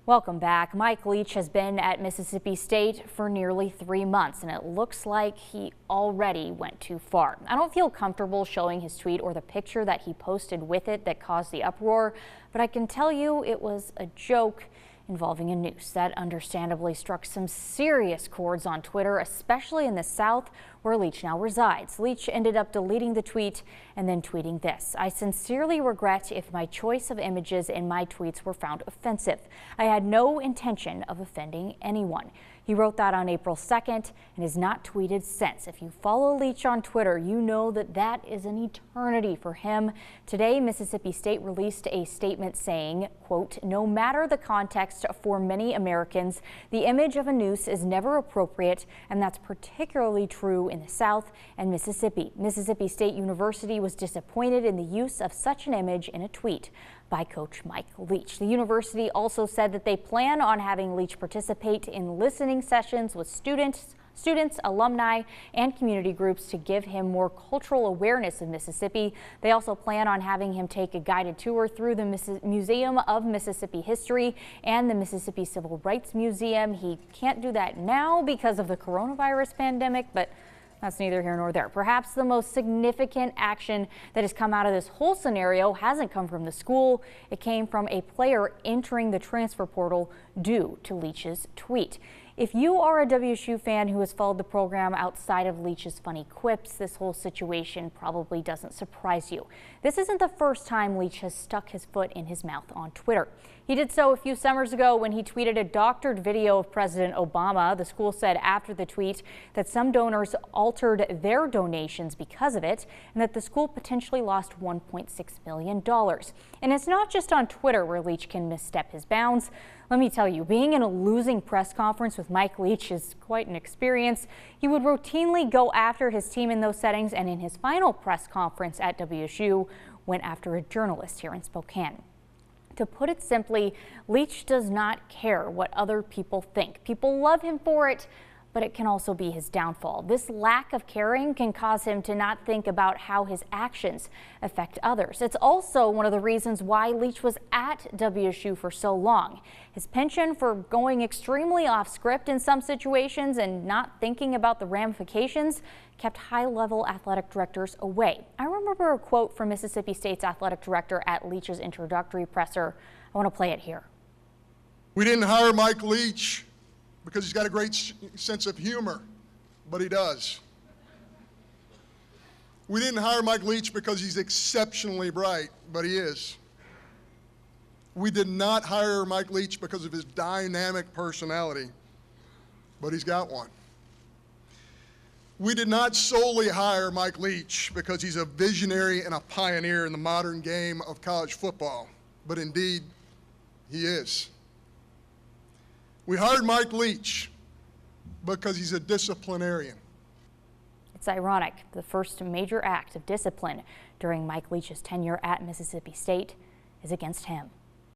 Welcome back. Mike Leach has been at Mississippi State for nearly 3 months, and it looks like he already went too far. I don't feel comfortable showing his tweet or the picture that he posted with it that caused the uproar, but I can tell you it was a joke involving a noose. That understandably struck some serious chords on Twitter, especially in the South where Leach now resides. Leach ended up deleting the tweet and then tweeting this: "I sincerely regret if my choice of images in my tweets were found offensive. I had no intention of offending anyone." He wrote that on April 2nd and has not tweeted since. If you follow Leach on Twitter, you know that that is an eternity for him. Today, Mississippi State released a statement saying, quote, "No matter the context for many Americans, the image of a noose is never appropriate, and that's particularly true in the South and Mississippi." Mississippi State University was disappointed in the use of such an image in a tweet by Coach Mike Leach. The university also said that they plan on having Leach participate in listening sessions with students, alumni, and community groups to give him more cultural awareness of Mississippi. They also plan on having him take a guided tour through the Museum of Mississippi History and the Mississippi Civil Rights Museum. He can't do that now because of the coronavirus pandemic, but that's neither here nor there. Perhaps the most significant action that has come out of this whole scenario hasn't come from the school. It came from a player entering the transfer portal due to Leach's tweet. If you are a WSU fan who has followed the program outside of Leach's funny quips, this whole situation probably doesn't surprise you. This isn't the first time Leach has stuck his foot in his mouth on Twitter. He did so a few summers ago when he tweeted a doctored video of President Obama. The school said after the tweet that some donors altered their donations because of it, and that the school potentially lost $1.6 million. And it's not just on Twitter where Leach can misstep his bounds. Let me tell you, being in a losing press conference with Mike Leach is quite an experience. He would routinely go after his team in those settings, and in his final press conference at WSU, went after a journalist here in Spokane. To put it simply, Leach does not care what other people think. People love him for it, but it can also be his downfall. This lack of caring can cause him to not think about how his actions affect others. It's also one of the reasons why Leach was at WSU for so long. His penchant for going extremely off script in some situations and not thinking about the ramifications kept high-level athletic directors away. I remember a quote from Mississippi State's athletic director at Leach's introductory presser. I want to play it here. "We didn't hire Mike Leach because he's got a great sense of humor, but he does. We didn't hire Mike Leach because he's exceptionally bright, but he is. We did not hire Mike Leach because of his dynamic personality, but he's got one. We did not solely hire Mike Leach because he's a visionary and a pioneer in the modern game of college football, but indeed he is. We hired Mike Leach because he's a disciplinarian." It's ironic. The first major act of discipline during Mike Leach's tenure at Mississippi State is against him.